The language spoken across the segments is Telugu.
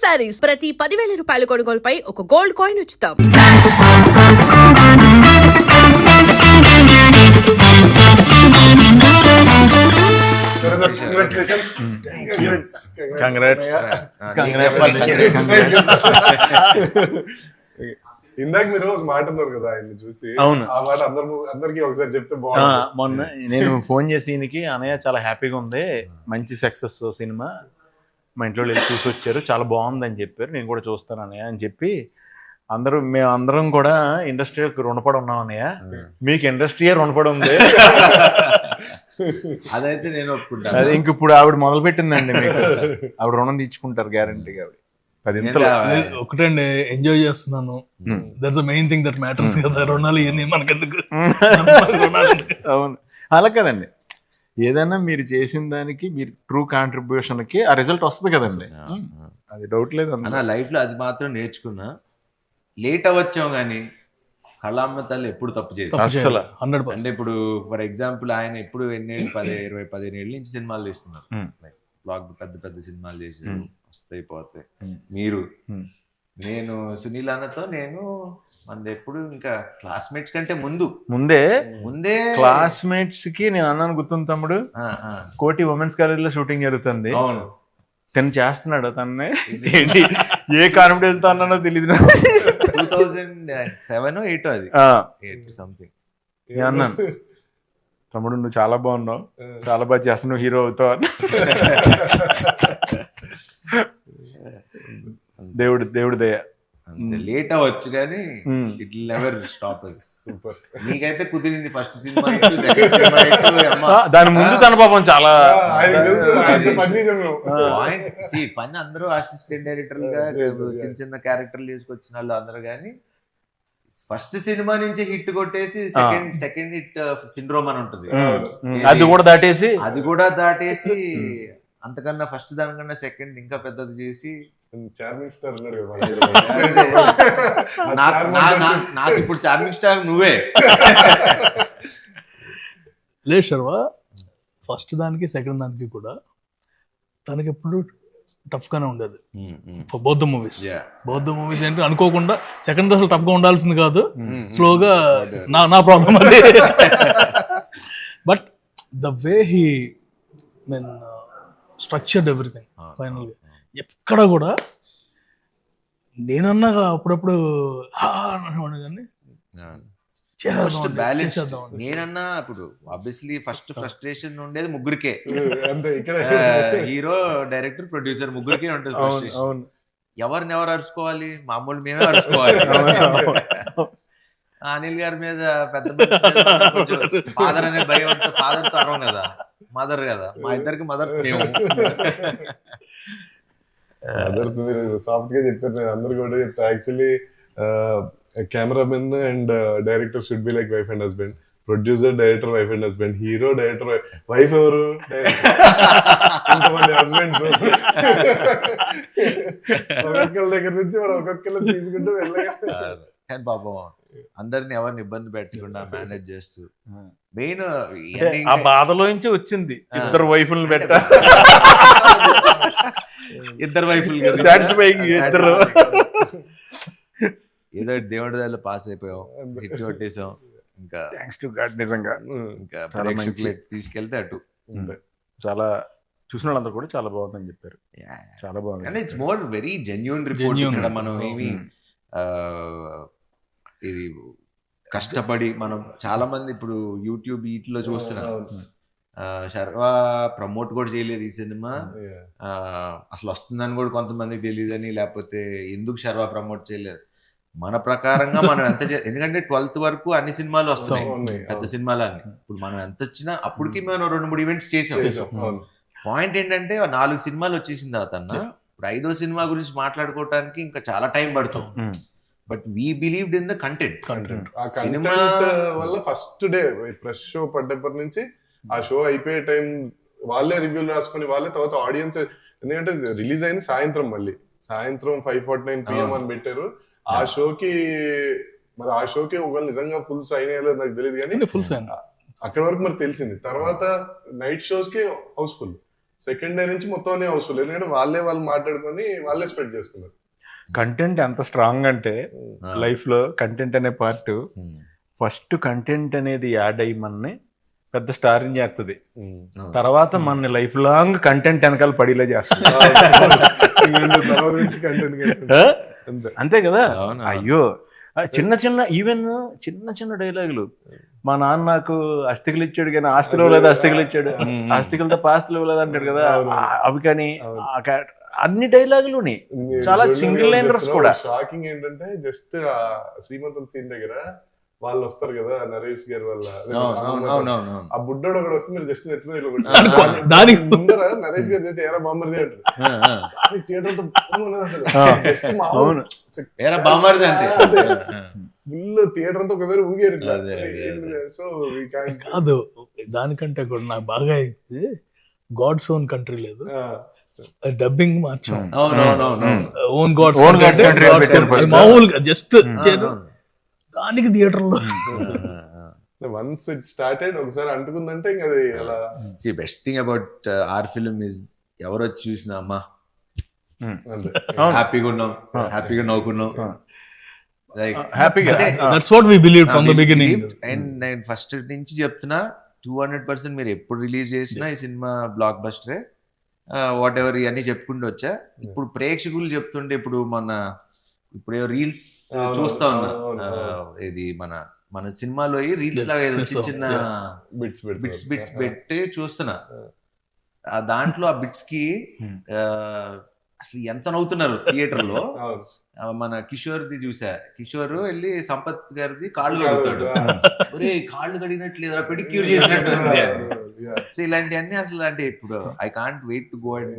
శారీస్ ప్రతి 10,000 రూపాయల కొనుగోలుపై ఒక గోల్డ్ కాయిన్ ఉచితం. ఇందాక మీరు ఒక మాట అన్నారు కదా ఆయన్ని చూసి. అవును, ఆ మాట అందరికి ఒకసారి చెప్తే బాగుంది. మొన్న నేను ఫోన్ చేసి ఈయనకి, అన్నయ్య చాలా హ్యాపీగా ఉంది, మంచి సక్సెస్ సినిమా, మా ఇంట్లో వెళ్ళి చూసి వచ్చారు, చాలా బాగుందని చెప్పారు, నేను కూడా చూస్తాను అన్నయ్య అని చెప్పి మేమందరం కూడా ఇండస్ట్రీకి రుణపడి ఉన్నాం అన్నయ్య, మీకు ఇండస్ట్రీయే రుణపడి ఉంది. అదైతే నేను ఒప్పుకుంటాను. అది ఇంక ఇప్పుడు ఆవిడ మొదలు పెట్టిందండి, మీకు ఆవిడ రుణం తీర్చుకుంటారు గ్యారంటీగా. ఆవిడ ఒకటండి, ఎంజాయ్ చేస్తున్నాను, that's the main thing that matters కదా. రుణాలు ఇవన్నీ మనకెందుకు? అవును, అలా కదండి, ఏదైనా మీరు చేసిన దానికి మీరు ట్రూ కాంట్రిబ్యూషన్ కి ఆ రిజల్ట్ వస్తుంది కదండి, అది డౌట్ లేదు అన్న. లైఫ్ లో అది మాత్రం నేర్చుకున్నా, లేట్ అవ్వచ్చాం కానీ కళామ్మ తల్లి ఎప్పుడు తప్పు చేయదు అసలు. అంటే ఇప్పుడు ఫర్ ఎగ్జాంపుల్ ఆయన ఎప్పుడు 15 ఏళ్ళ నుంచి సినిమాలు తీస్తున్నారు, బ్లాక్ పెద్ద పెద్ద సినిమాలు చేసారు, వస్తాయి పోతాయి. మీరు నేను సునీల్ అన్నతో మనది ఎప్పుడు ఇంకా క్లాస్మేట్స్ కంటే ముందే క్లాస్మేట్స్ కి నేను అన్నాను, గుర్తుంది తమ్ముడు, కోటి ఉమెన్స్ కాలేజ్ లో షూటింగ్ జరుగుతుంది, అవును, తను చేస్తున్నాడు, తన్నే ఏ కాన్ఫిడెన్స్ తో అన్నానో తెలియదు, 2007 8 అది 8 సంథింగ్ అన్నాను, తమ్ముడు నువ్వు చాలా బాగున్నావు, చాలా బాగా చేస్తున్నావు, హీరో అవుతావు అని. దేవుడి దయ. లేట్ అవ్వచ్చు కానీ it will never stop us. నీకైతే కుదిరింది ఫస్ట్ సినిమా, దాని ముందు తన పాపం చాలా పని అందరూ అసిస్టెంట్ డైరెక్టర్ గా చిన్న చిన్న క్యారెక్టర్లు తీసుకొచ్చిన వాళ్ళు అందరూ, కానీ ఫస్ట్ సినిమా నుంచి హిట్ కొట్టేసి సెకండ్ హిట్ సిండ్రోమ్ అని ఉంటుంది, అది కూడా దాటేసి అంతకన్నా ఫస్ట్ దానికన్నా సెకండ్ ఇంకా పెద్దది చేసి చార్మింగ్ స్టార్ నాకు ఇప్పుడు చార్మింగ్ స్టార్ నువ్వే. లేదు శర్వ, ఫస్ట్ దానికి సెకండ్ దానికి కూడా తనకి ఎప్పుడు టఫ్ గానే ఉండేది. బౌద్ధ మూవీస్ ఏంటి అనుకోకుండా సెకండ్ అసలు టఫ్ గా ఉండాల్సింది కాదు, స్లోగా నా ప్రాబ్లం అది. But the way he mean structured everything final గా, ఎక్కడ కూడా నేనన్నా అప్పుడప్పుడు కానీ నేనన్నా ఇప్పుడు ఆబ్వియస్లీ ఫస్ట్ ఫ్రస్ట్రేషన్ ఉండేది ముగ్గురికే, హీరో డైరెక్టర్ ప్రొడ్యూసర్ ముగ్గురికే ఉంటుంది ఫ్రస్ట్రేషన్. ఎవరిని అరుచుకోవాలి, మామూలు మేమే అరుచుకోవాలి. అనిల్ గారి మీద పెద్ద ఫాదర్ అనే భయం అంటే ఫాదర్ తో అరవం కదా, మదర్ కదా, మా ఇద్దరికి మదర్స్ మేము. మదర్స్ మీరు సాఫ్ట్ గా చెప్పారు, నేను అందరు కూడా చెప్తా. Actually cameraman and director should be like wife and husband, producer director wife and husband, hero director wife, ఎవరు ఇంతమంది హస్బెండ్స్, ఒక్కొక్కరి దగ్గర నుంచి మనం ఒక్కొక్కరు తీసుకుంటూ వెళ్ళగా. కానీ పాపం అందరిని ఎవరిని ఇబ్బంది పెట్టకుండా మేనేజ్ చేస్తూ, మెయిన్ ఆ బాధలో నుంచి వచ్చింది ఇద్దరు వైఫుల్ని పెట్ట, ఇద్దరు వైఫుల్ ఏదో దేవుడి దానిలో పాస్ అయిపోయాం, హిట్ కొట్టేసాం. ఇంకా నిజంగా ఇంకా తీసుకెళ్తే అటు చాలా చూసిన వాళ్ళందరూ కూడా చాలా బాగుందని చెప్పారు, చాలా బాగుంది. And it's more very genuine report. ఇక్కడ మనం ఏమి ఇది కష్టపడి మనం చాలా మంది ఇప్పుడు యూట్యూబ్ వీటిలో చూస్తున్నాం, శర్వ ప్రమోట్ కూడా చేయలేదు ఈ సినిమా, అసలు వస్తుందని కూడా కొంతమందికి తెలియదని, లేకపోతే ఎందుకు శర్వ ప్రమోట్ చేయలేదు. మన ప్రకారంగా మనం ఎంత ఎందుకంటే 12th వరకు అన్ని సినిమాలు వస్తున్నాయి, పెద్ద సినిమాలన్నీ. ఇప్పుడు మనం ఎంత వచ్చినా అప్పటికి మనం 2-3 ఈవెంట్స్ చేసాం. పాయింట్ ఏంటంటే 4 సినిమాలు వచ్చేసిన తర్వాత ఇప్పుడు 5వ సినిమా గురించి మాట్లాడుకోవటానికి ఇంకా చాలా టైం పడుతుంది. But we believed in the content. Cinema వల్ల ఫస్ట్ డే ప్రెస్ షో పడ్డప్పటి నుంచి ఆ షో అయిపోయే టైం వాళ్ళే రివ్యూలు రాసుకుని వాళ్ళే, తర్వాత ఆడియన్స్, ఎందుకంటే రిలీజ్ అయింది సాయంత్రం 5:49 PM అని పెట్టారు. ఆ షోకి ఒకవేళ నిజంగా ఫుల్ సైన్ అయ్యలేదు నాకు తెలియదు, కానీ అక్కడ వరకు మరి తెలిసింది. తర్వాత నైట్ షోస్ కి హౌస్ఫుల్, సెకండ్ డే నుంచి మొత్తం అనే అవసరం లేదు, ఎందుకంటే వాళ్ళు మాట్లాడుకొని వాళ్ళే స్ప్రెడ్ చేసుకున్నారు. కంటెంట్ ఎంత స్ట్రాంగ్ అంటే లైఫ్ లో కంటెంట్ అనే పార్ట్ ఫస్ట్ కంటెంట్ అనేది యాడ్ అయ్యి మనని పెద్ద స్టార్ని చేస్తుంది, తర్వాత మన లైఫ్ లాంగ్ కంటెంట్ వెనకాల పడిలే చేస్తుంది. అంతే కదా. అయ్యో చిన్న చిన్న ఈవెన్ చిన్న చిన్న డైలాగులు, మా నాన్న నాకు అస్థికలు ఇచ్చాడు కానీ ఆస్తిలో లేదు, అస్థికలు ఇచ్చాడు ఆస్తికలతో పాస్తులు లేదు అంటాడు కదా, అవి కానీ అన్ని డైలాగులు చాలా సింగిల్ లైనర్స్ కూడా. షాకింగ్ ఏంటంటే జస్ట్ శ్రీమంతం సీన్ దగ్గర వాళ్ళు వస్తారు కదా నరేష్ గారి వల్ల, ఆ బుడ్డోడు ఒకటి వస్తే మీరు జస్ట్ దానికి ముందర నరేష్ గారు జస్ట్ ఏరా బాంబర్ది అంటారు. ఫుల్ థియేటర్ అంతా ఒకసారి ఊగారు. సో కాదు, దానికంటే కూడా నాకు బాగా అయితే గాడ్స్ ఓన్ కంట్రీ లేదు, డబ్బింగ్ మార్చాం, ఓన్ గాడ్స్ మామూలుగా జస్ట్ దానికి థియేటర్ లో వన్స్ ఇట్ స్టార్టెడ్ ఒకసారి అంటుకుందంటే ఇంకా అది అలా. Best thing about our film is ఎవరు వచ్చి చూసినా అమ్మా హ్యాపీగా ఉన్నాం, హ్యాపీగా నవ్వుకున్నాం. That's what we believed from the beginning. And నేను ఫస్ట్ నుంచి చెప్తున్నా 200% మీరు ఎప్పుడు రిలీజ్ చేసినా ఈ సినిమా బ్లాక్ బస్టరే, వాట్ ఎవర్ ఇవన్నీ చెప్పుకుంటూ వచ్చా. ఇప్పుడు ప్రేక్షకులు చెప్తుంటే ఇప్పుడు ఇప్పుడు రీల్స్ చూస్తా ఉన్నా, ఇది మన సినిమాలో రీల్స్ లాగా చిన్న బిట్స్ పెట్టి చూస్తున్నా. దాంట్లో ఆ బిట్స్ కి అసలు ఎంత నవ్వుతున్నారు థియేటర్ లో. మన కిషోర్ది చూసా, కిషోర్ వెళ్ళి సంపత్ గారిది కాళ్ళు కడుగుతాడు, ఒరే కాళ్ళు కడిగినట్లు లేదా పెడిక్యూర్ చేసినట్టు. సో ఇలాంటివన్నీ అసలు అంటే ఇప్పుడు I can't wait to go and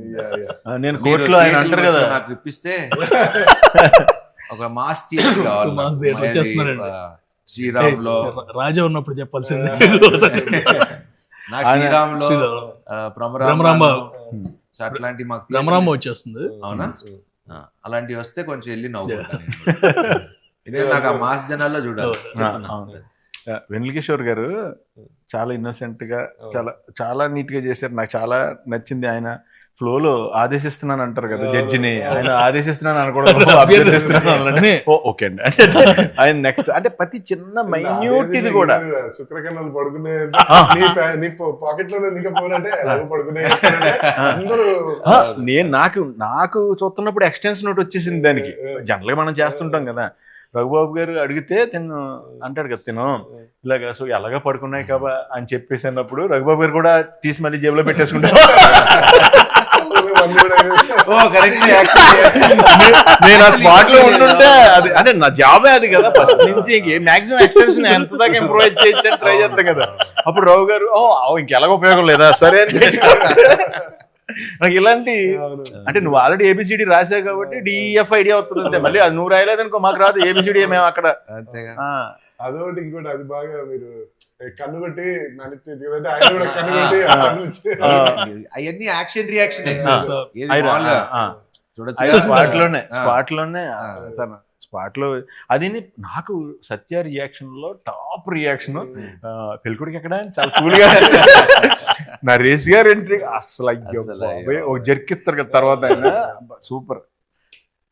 నేను కోర్టులో ఆయన అంటారు కదా, నాకు ఇప్పిస్తే ఒక మాస్ థియేటర్ కావాలి. శ్రీరామ్ లో రాజా ఉన్నప్పుడు చెప్పాల్సిందే, నాకు శ్రీరామ్ లో భ్రమరాంబ అట్లాంటి మాకు భ్రమరాంబ వచ్చేస్తుంది. అవునా, అలాంటివి వస్తే కొంచెం వెళ్ళి నవ్వుకుంటాను. నాకు ఆ మాస్ జనాల్లో చూడాలి. వెన్నెల కిషోర్ గారు చాలా ఇన్నోసెంట్ గా చాలా చాలా నీట్ గా చేశారు, నాకు చాలా నచ్చింది. ఆయన ఫ్లోలో ఆదేశిస్తున్నాను అంటారు కదా జడ్జిని, ఆయన ఆదేశిస్తున్నాను అనుకోవడం ఓకే అండి. ఆయన నెక్స్ట్ అంటే ప్రతి చిన్న మైన్యూట్ ఇది కూడా శుక్రకణాలు పడుకునే పాకెట్ లో పడుకునే. నాకు చూస్తున్నప్పుడు ఎక్స్టెన్షన్ నోట్ వచ్చేసింది దానికి. జనరల్ గా మనం చేస్తుంటాం కదా, రఘుబాబు గారు అడిగితే తిను అంటాడు కదా, తిను ఇలాగా సో ఎలాగా పడుకున్నాయి కాబా అని చెప్పేసి అన్నప్పుడు రఘుబాబు గారు కూడా తీసి మళ్ళీ జేబులో పెట్టేసుకుంటారు. నేను ఆ స్పాట్ లో ఉంటుంటే అది అంటే నా జాబే అది కదా, ఫస్ట్ నుంచి మాక్సిమం ఎక్స్టెన్షన్ ఎంత దాకా ఇంప్రూవైజ్ చేయొచ్చు ట్రై చేస్తాను కదా. అప్పుడు రావు గారు ఇంకెలాగ ఉపయోగం లేదా సరే అని నాకు ఇలాంటి అంటే నువ్వు ఆల్రెడీ ఏబిసిడి రాసావు కాబట్టి డిఎఫ్ ఐడియా అవుతుంది, మళ్ళీ అది నువ్వు రాయలేదనుకో మాకు రాదు ఏబిసిడి మేము అక్కడ. అదొకటి ఇంకోటి అది బాగా మీరు కన్నుగొట్టి అవన్నీ యాక్షన్ రియాక్షన్ స్పాట్ లో అది నాకు సత్య రియాక్షన్ లో టాప్ రియాక్షన్. పెళ్ళికొడికి ఎక్కడ చాలా కూల్ గా నరేష్ గారు ఎంట్రీ అసలు ఒక జర్కిస్తారు కదా తర్వాత ఆయన సూపర్.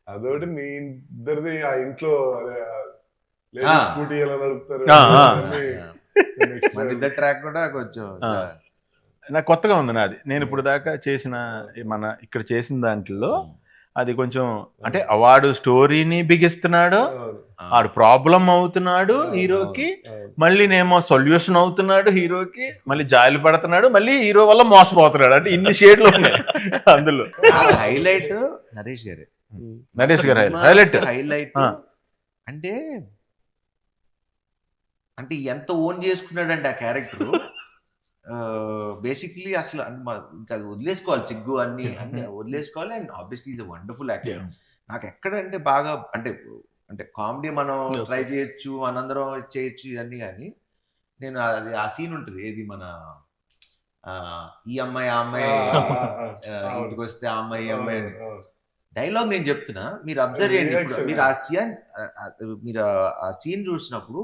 అదొకటి మీ ఇద్దరిది ఆ ఇంట్లో స్కూటీ ఎలా నడుపుతారు ట్రాక్ కూడా కొంచెం నాకు కొత్తగా ఉంది నాది. నేను ఇప్పుడు దాకా చేసిన ఇక్కడ చేసిన దాంట్లో అది కొంచెం అంటే వాడు స్టోరీని బిగిస్తున్నాడు, వాడు ప్రాబ్లం అవుతున్నాడు హీరోకి, మళ్ళీ నేమో సొల్యూషన్ అవుతున్నాడు హీరోకి, మళ్ళీ జాయిలు పడుతున్నాడు, మళ్ళీ హీరో వల్ల మోసపోతున్నాడు. అంటే ఇన్ని షేడ్లు ఉన్నాయి అందులో. హైలైట్ నరేష్ గారు హైలైట్ అంటే అంటే ఎంత ఓన్ చేసుకున్నాడంటే ఆ క్యారెక్టర్ బేసిక్లీ అసలు ఇంకా అది వదిలేసుకోవాలి, సిగ్గు అన్ని వదిలేసుకోవాలి. And obviously is a wonderful actor. నాకు ఎక్కడంటే బాగా అంటే అంటే కామెడీ మనం ట్రై చేయొచ్చు, మనందరం చేయొచ్చు ఇవన్నీ, కానీ నేను అది ఆ సీన్ ఉంటుంది ఏది మన ఈ అమ్మాయి ఆ అమ్మాయి ఇంటికి వస్తే ఆ అమ్మాయి ఈ అమ్మాయి డైలాగ్ నేను చెప్తున్నా, మీరు అబ్జర్వ్ చేయండి. మీరు ఆ సీన్ చూసినప్పుడు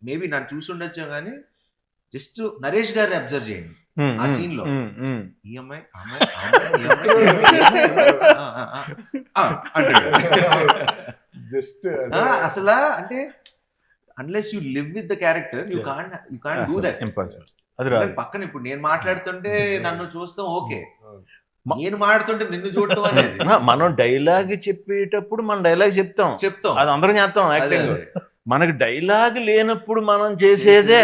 మేబీ నన్ను చూసి ఉండొచ్చు, కానీ జస్ట్ నరేష్ గారిని అబ్జర్వ్ చేయండి. ఆ scene లో ఈ అమ్మాయి అంటాడు. జస్ట్ అసలు అంటే unless you live with the character you can't do that. Impossible. అది రాదు. పక్కన ఇప్పుడు నేను మాట్లాడుతుంటే నన్ను చూస్తాం ఓకే, నేను మాట్లాడుతుంటే నిన్ను చూడటం అనేది మనం డైలాగ్ చెప్పేటప్పుడు మనం డైలాగ్ చెప్తాం, అది అందరం చేస్తాం యాక్టింగ్. మనకి డైలాగ్ లేనప్పుడు మనం చేసేదే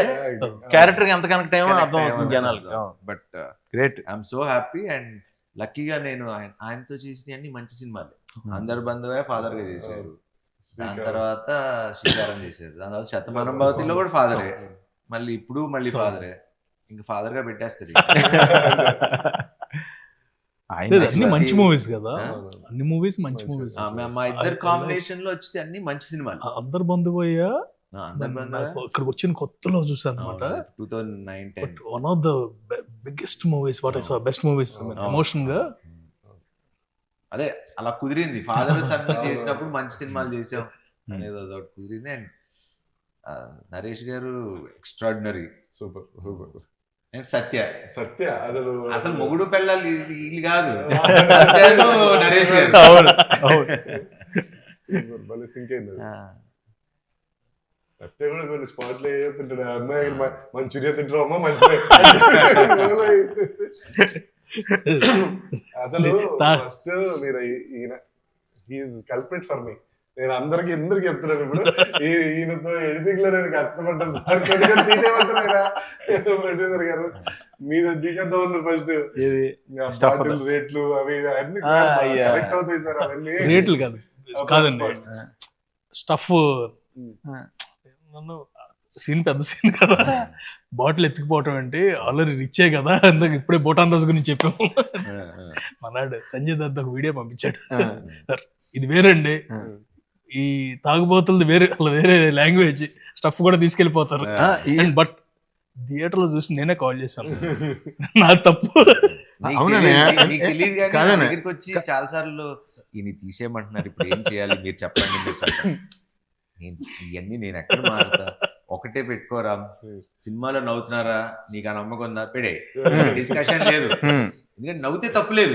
క్యారెక్టర్ ఎంత కనెక్ట్ అయ్యో అర్థం అవుతుంది జనాలకి. But great. I'm so happy and లక్కీగా నేను ఆయనతో చేసిన అన్ని మంచి సినిమాలు. అందరు బంధువే ఫాదర్ గా చేశారు, దాని తర్వాత శ్రీకారం చేశారు, దాని తర్వాత శతమానం భవతిలో కూడా ఫాదరే, మళ్ళీ ఇప్పుడు మళ్ళీ ఫాదరే, ఇంకా ఫాదర్ గా పెట్టేస్తారు. అన్ని మంచి మూవీస్ కదా, అన్ని మూవీస్ మంచి మూవీస్. మా ఇద్దరు కాంబినేషన్ లో వచ్చి అన్ని మంచి సినిమాలు. అందరు బంధువయ్యా అందరు బంధువే ఇక్కడికి వచ్చిన కొత్తలో చూసాను అనమాట. 2009-10 one of the biggest movies what I saw, best movies emotion గా. అదే అలా కుదిరింది. ఫాదర్ సన్ చేసినప్పుడు మంచి సినిమాలు చేసాం అనేది అదొకటి కుదిరింది. అండ్ నరేష్ గారు ఎక్స్ట్రాడినరీ, సూపర్ సూపర్. అండ్ సత్య అసలు మొగుడు పెళ్ళాలి వీళ్ళు కాదు, సత్యను నరేష్ గారు. సత్య కూడా కొన్ని స్పాట్లు తింటాడు, అమ్మాయి మంచూరియా తింటారు అమ్మ మంచిగా. అసలు ఫస్ట్ మీరు ఈయన హీఈస్ కల్ప్రిట్ ఫర్ మీ. నేను అందరికి ఎందుకు చెప్తున్నాను ఇప్పుడు, ఈయనతో ఎడిటింగ్ లో నేను కష్టపడ్డాను, ప్రొడ్యూసర్ గారు మీరు తీసేద్దాం ఉన్నారు ఫస్ట్ రేట్లు అవి అన్ని కరెక్ట్ అవుతాయి సార్, అవన్నీ రేట్లు కాదండి స్టఫ్. నన్ను సీన్ పెద్ద సీన్ కదా, బాటిల్ ఎత్తుకుపోవటం అంటే ఆల్రెడీ రిచ్చే కదా, అందుకు ఇప్పుడే బోటాన్ రాజు గురించి చెప్పాము. మనాడు సంజయ్ దత్ ఒక వీడియో పంపించాడు, సార్ ఇది వేరండి, ఈ తాగుబోతులది వేరే, అలా వేరే లాంగ్వేజ్ స్టఫ్ కూడా తీసుకెళ్లిపోతారు. బట్ థియేటర్ లో చూసి నేనే కాల్ చేశాను, నా తప్పు. తెలియదు కానీ దగ్గరికి వచ్చి చాలా సార్లు ఈయన తీసేయమంటున్నారు, ఇప్పుడు ఏం చేయాలి మీరు చెప్పండి, మీరు చెప్పండి. ఇవన్నీ నేను ఎక్కడ మారుతా, ఒకటే పెట్టుకోరా, సినిమాలో నవ్వుతున్నారా, నీకు ఆ నమ్మకం ఉందా, పెడే, డిస్కషన్ లేదు. ఎందుకంటే నవ్వుతే తప్పు లేదు.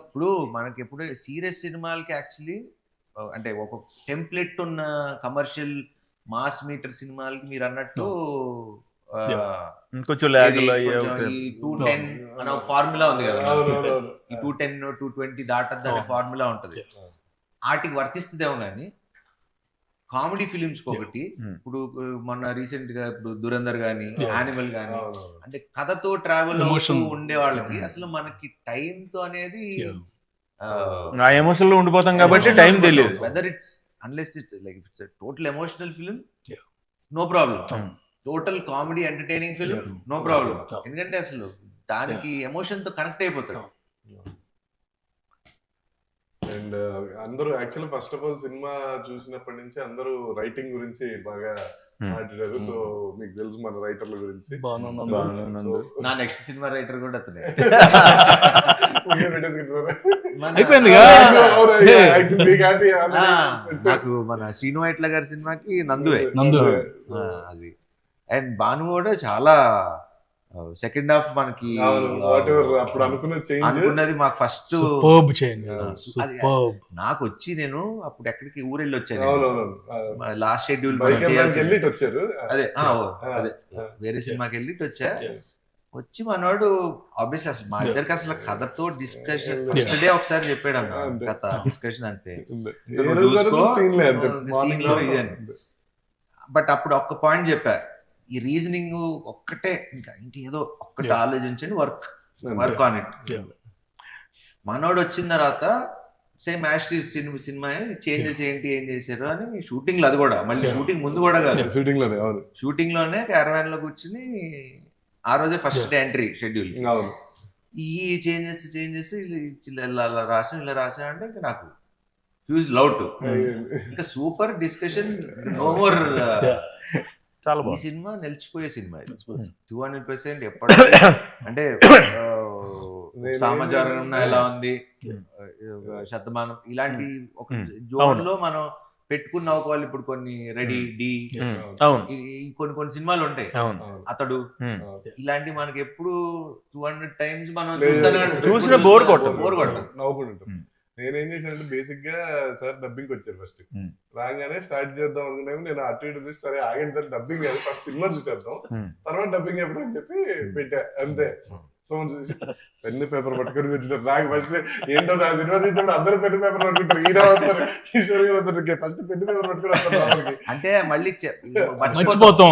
ఇప్పుడు మనకి ఎప్పుడు సీరియస్ సినిమాలకి యాక్చువల్లీ అంటే ఒక టెంప్లెట్ ఉన్న కమర్షియల్ మాస్ మీటర్ సినిమాలకి మీరు అన్నట్టు కొంచెం 210 అనే ఒక ఫార్ములా ఉంది కదా, ఈ 210 220 దాటద్దు అనే ఫార్ములా ఉంటది, వాటికి వర్తిస్తుందేమో కానీ కామెడీ ఫిలిమ్స్ ఒకటి. ఇప్పుడు మొన్న రీసెంట్ గా ఇప్పుడు దురందర్ గానీ యానిమల్ గానీ అంటే కథతో ట్రావెల్ అవుతూ ఉండే వాళ్ళకి అసలు మనకి టైం తో అనేది ఎమోషన్ లో ఉండిపోతాం కాబట్టి టైం తెలియదు. Whether it's unless it like it's total emotional film no problem, total comedy entertaining film no problem, ఎందుకంటే అసలు దానికి ఎమోషన్ తో కనెక్ట్ అయిపోతాడు. అండ్ అందరూ actually first of all cinema చూసినప్పటి నుంచి అందరూ రైటింగ్ గురించి బాగా మాట్లాడారు. సో మీకు తెలుసు మన రైటర్ల గురించి. నా నెక్స్ట్ సినిమా రైటర్ కూడా అతనే. నాకు మన శ్రీను వైట్ల గారి సినిమాకి నందువే అది. అండ్ భాను కూడా చాలా సెకండ్ హాఫ్ మనకి అప్పుడు అనుకున్నది మాకు ఫస్ట్ నాకు వచ్చి నేను అప్పుడు ఎక్కడికి ఊరెళ్ళి వచ్చాను, లాస్ట్ షెడ్యూల్ వచ్చారు, అదే అదే వేరే సినిమాకి వెళ్ళి వచ్చా. వచ్చి మనోడు ఆబ్వియస్ అసలు మా ఇద్దరికి అసలు కథతో డిస్కషన్ ఫస్ట్ డే ఒకసారి చెప్పాడు అన్న, కథ డిస్కషన్ అంతే. బట్ అప్పుడు ఒక్క పాయింట్ చెప్పా, ఈ రీజనింగ్ ఒక్కటే, ఇంకా ఇంకేదో ఒక్కటి ఆలోచించండి, వర్క్ ఆన్ ఇట్. మనోడు వచ్చిన తర్వాత సేమ్ యాస్టీస్ సినిమా చేంజెస్ ఏంటి ఏం చేశారు అని షూటింగ్ లో, అది కూడా మళ్ళీ షూటింగ్ ముందు కూడా కాదు, షూటింగ్ లోనే క్యారవాన్ లో కూర్చుని ఆ రోజే ఫస్ట్ డే ఎంట్రీ షెడ్యూల్, ఈ చేంజెస్ ఇలా రాసా అంటే ఇంకా నాకు ఫ్యూజ్ లౌట్, ఇంకా సూపర్ డిస్కషన్, నో మోర్. ఈ సినిమా నిలిచిపోయే సినిమా 200%. ఎప్పటి అంటే సమాచారం ఎలా ఉంది, శతమానం ఇలాంటి ఒక జోన్ లో మనం పెట్టుకున్న వాళ్ళు ఇప్పుడు కొన్ని రెడీ డి అవును కొన్ని సినిమాలు ఉంటాయి, అవును అతడు ఇలాంటి మనకి ఎప్పుడు 200 times మనం చూసిన బోర్ కొట్టం. నవ్వుకుంటాం. నేనేం చేశానంటే బేసిక్ గా సార్ డబ్బింగ్ వచ్చారు ఫస్ట్ రాగానే స్టార్ట్ చేద్దాం అనుకున్నాము. నేను అటు ఇటు చూసి సరే ఆగండి సార్ డబ్బింగ్ కాదు ఫస్ట్ సినిమా చూసేద్దాం తర్వాత డబ్బింగ్ ఎప్పుడు అని చెప్పి పెట్టా అంతే. ఫోన్ చూసి పెన్ను పేపర్ పట్టుకొని వచ్చినారు. నాకు ఫస్ట్ ఏంటో నా సినిమా చూసినప్పుడు అందరూ పెన్ను పేపర్ పట్టుకుంటారు, ఈయన వస్తారు కిషోర్ గారు వస్తారు, ఫస్ట్ పెన్ను పేపర్ పట్టుకుని వస్తారు. అంటే మళ్ళీ మర్చిపోతాం.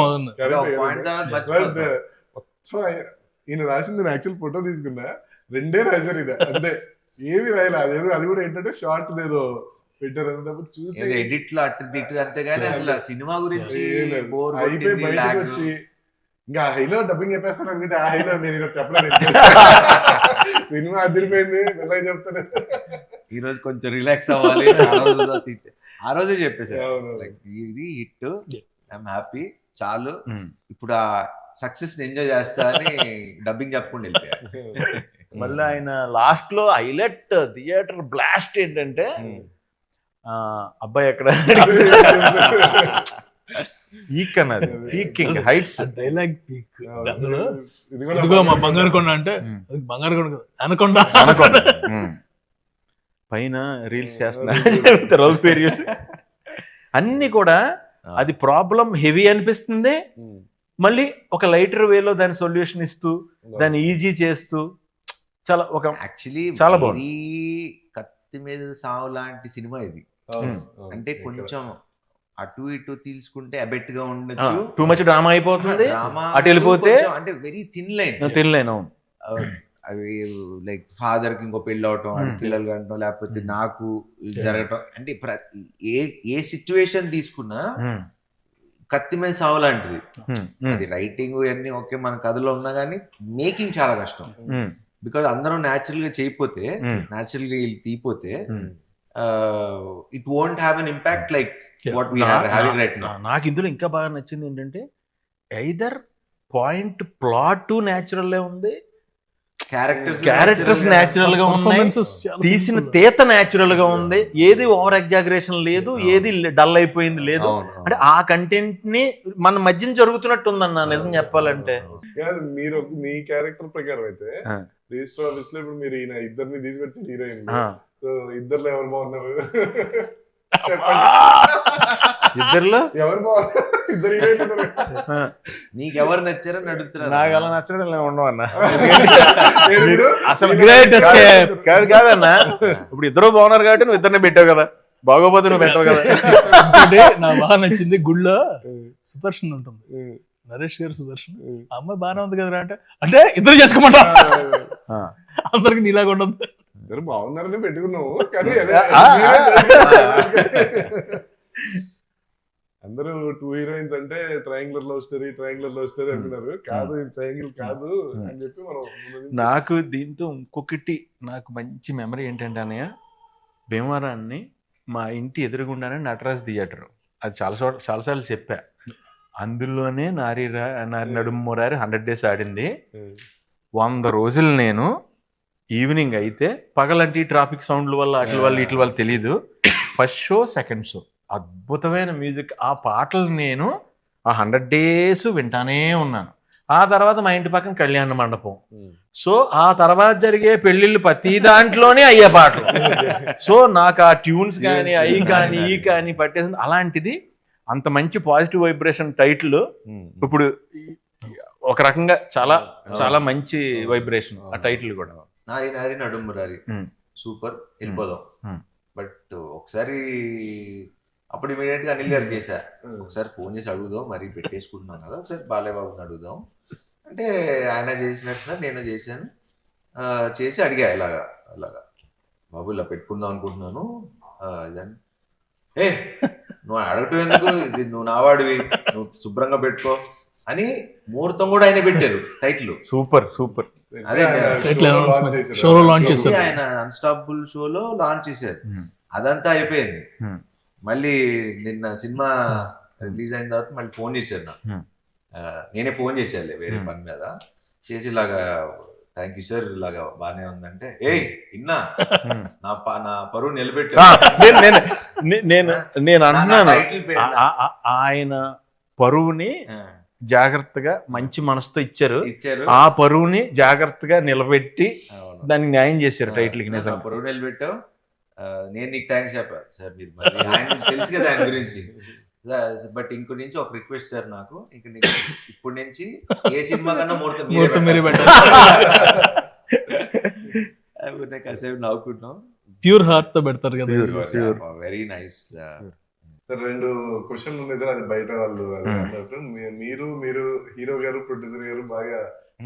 మొత్తం ఈయన రాసింది నేను యాక్చువల్ ఫోటో తీసుకున్నా, 2 రాశారు ఈయన అంతే, ఏమి రాయలే. అదేదో అది కూడా ఏంటంటే షార్ట్ ఏదో పెట్టారు అన్నప్పుడు చూసి ఎడిట్ లో అటు తిట్టు అంతేగాని అసలు సినిమా గురించి అయిపోయి బయటకు వచ్చి ఇంకా హైలో డబ్బింగ్ చెప్పేస్తాను అనుకుంటే ఆ హైలో నేను చెప్పలేదు. సినిమా అదిరిపోయింది ఎలా చెప్తాను. ఈ రోజు కొంచెం రిలాక్స్ అవ్వాలి, ఆ రోజే చెప్పేసారు ఇది హిట్, ఐఎమ్ హ్యాపీ, చాలు ఇప్పుడు ఆ సక్సెస్ ఎంజాయ్ చేస్తా అని డబ్బింగ్ చెప్పకుండా వెళ్ళిపోయారు. మళ్ళీ ఆయన లాస్ట్ లో హైలైట్ థియేటర్ బ్లాస్ట్ ఏంటంటే అబ్బాయి ఎక్కడ పీక్ అన్నది, పీకింగ్ హైట్స్ డైలాగ్ పీక్. అందులో ఇదిగో మా బంగారు కొండ అంటే బంగారు కొండ అనకొండ పైన రీల్స్ చేస్తున్నా అన్ని కూడా అది ప్రాబ్లం హెవీ అనిపిస్తుంది, మళ్ళీ ఒక లైటర్ వేలో దాని సొల్యూషన్ ఇస్తూ దాన్ని ఈజీ చేస్తూ చాలా ఒక యాక్చువల్లీ చాలా బాగుంది. కత్తి మీద సావు లాంటి సినిమా ఇది. అంటే కొంచెం అటు ఇటు తీసుకుంటే అబెట్ గా ఉండొచ్చు, టూ మచ్ డ్రామా అయిపోతుంది, అటు వెళ్ళిపోతే అంటే వెరీ థిన్ లైన్. అవి లైక్ ఫాదర్ కి ఇంకో పెళ్ళి అవటం, పిల్లలు కంటం, లేకపోతే నాకు జరగటం, అంటే ఏ సిచ్యువేషన్ తీసుకున్నా కత్తి మీద సావు లాంటిది. అది రైటింగ్ ఇవన్నీ ఓకే మన కథలో ఉన్నా కానీ మేకింగ్ చాలా కష్టం. బికాజ్ అందరం న్యాచురల్ గా చేయకపోతే, న్యాచురల్ గా తీపోతే it won't have an impact like what we are having right now. నాకు ఇందులో ఇంకా బాగా నచ్చింది ఏంటంటే ఐదర్ పాయింట్ ప్లాట్ న్యాచురల్ ఉంది, క్యారెక్టర్స్ న్యాచురల్ గా ఉన్నాయి, తీసిన తీత న్యాచురల్ గా ఉంది, ఏది ఓవర్ ఎగ్జాగరేషన్ లేదు, ఏది డల్ అయిపోయింది లేదు. అంటే ఆ కంటెంట్ ని మన మధ్యన జరుగుతున్నట్టు ఉందన్న నిజం చెప్పాలంటే. మీరు మీ క్యారెక్టర్ ప్రకారం అయితే రిజిస్టర్ ఆఫీస్ లో ఇప్పుడు మీరు ఈయన ఇద్దరిని తీసుకొచ్చి హీరోయిన్, సో ఇద్దరులో ఎవరు బాగున్నారు ఇద్దరులో ఎవరు బాగున్నారు? ఇద్దరు హీరోయిన్ నీకెవరు నచ్చారని అడుగుతున్నారు. నాకు అలా నచ్చడం ఉండవు అన్న, అసలు కాదన్నా. ఇప్పుడు ఇద్దరు బాగున్నారు కాబట్టి నువ్వు ఇద్దరిని పెట్టావు కదా, బాగోపోతే నువ్వు పెట్టావు కదా. నాకు బాగా నచ్చింది గుళ్ళో సుదర్శన్ ఉంటుంది, నరేష్ గారు సుదర్శన్, అమ్మాయి బాగానే ఉంది కదా అంటే ఇద్దరు చేసుకోమంటా, అందరికి నీలాగా ఉండదు. ఇద్దరు బాగున్నారని పెట్టుకున్నావు కానీ అందరూ 2 హీరోయిన్స్ అంటే ట్రయాంగులర్ లవ్ స్టోరీ అంటున్నారు. కాదు ట్రయాంగిల్ కాదు అని చెప్పి మనం. నాకు దీంతో ఇంకొకటి నాకు మంచి మెమరీ ఏంటంటే అన్నయ్య, భీమవరాన్ని మా ఇంటి ఎదురుగుండానే నటరాజ్ థియేటర్, అది చాలాసార్లు చెప్పా. అందులోనే నారి నడుమురారి 100 days ఆడింది. 100 రోజులు నేను ఈవినింగ్ అయితే, పగలంటే ట్రాఫిక్ సౌండ్ల వల్ల వీటి వల్ల తెలీదు, ఫస్ట్ షో సెకండ్ షో అద్భుతమైన మ్యూజిక్, ఆ పాటలు నేను ఆ 100 days వింటానే ఉన్నాను. ఆ తర్వాత మా ఇంటి పక్కన కళ్యాణ మండపం, సో ఆ తర్వాత జరిగే పెళ్లిళ్ళు ప్రతి దాంట్లోనే అయ్యే పాటలు. సో నాకు ఆ ట్యూన్స్ కానీ అవి కానీ ఈ కానీ పట్టేసింది. అలాంటిది అంత మంచి పాజిటివ్ వైబ్రేషన్ టైటిల్ ఇప్పుడు ఒక రకంగా చాలా చాలా మంచి వైబ్రేషన్ ఆ టైటిల్ కూడా. నారి నారి నడుమురారి సూపర్, వెళ్ళిపోదాం. బట్ ఒకసారి అప్పుడు ఇమీడియట్ గా అనిల్ గారు చేశా, ఒకసారి ఫోన్ చేసి అడుగుదాం, మరి పెట్టేసుకుంటున్నాం కదా, ఒకసారి బాలయ్యబాబుని అడుగుదాం అంటే ఆయన చేసినట్టుగా నేను చేశాను. చేసి అడిగా ఇలాగా బాబు ఇలా పెట్టుకుందాం అనుకుంటున్నాను ఇదని. నువ్వు అడగటం ఎందుకు, ఇది నువ్వు నావాడివి, నువ్వు శుభ్రంగా పెట్టుకో అని ముహూర్తం కూడా ఆయన పెట్టారు టైటిల్. సూపర్. అదే షోలో లాంచ్ చేశారు, ఆయన అన్స్టాపబుల్ షోలో లాంచ్ చేశారు. అదంతా అయిపోయింది. మళ్ళీ నిన్న సినిమా రిలీజ్ అయిన తర్వాత మళ్ళీ ఫోన్ చేశారు నాకు. నేనే ఫోన్ చేశాను వేరే పని మీద చేసి, ఇలాగా థ్యాంక్ యూ సార్, ఇలాగా బానే ఉందంటే, ఇన్నా నా పరువు నిలబెట్టా నేను అంటున్నాను టైటిల్ పేరు. ఆయన పరువుని జాగ్రత్తగా మంచి మనసుతో ఇచ్చారు, ఇచ్చారు. ఆ పరువుని జాగ్రత్తగా నిలబెట్టి అవును. దానికి న్యాయం చేశారు టైటిల్ కి. నిజంగా పొరుగు నిలబెట్టావు. నేను నీకు థ్యాంక్స్ చెప్పాను సార్. మీరు మరి ఆయన తెలుసు కదా ఆయన గురించి. బట్ ఇంకో నుంచి ఒక రిక్వెస్ట్ సార్, నాకు ఇంక ఇప్పటి నుంచి ఏ సినిమా కన్నా ముహూర్తం మీరే కాసేపు నవ్వుకుంటున్నాం. ప్యూర్ హార్ట్ తో పెడతారు కదా. Very nice. రెండు క్వశ్చన్లు ఉన్నాయి సార్, అది బయట వాళ్ళు అన్నట్టు. మీరు హీరో గారు ప్రొడ్యూసర్ గారు బాగా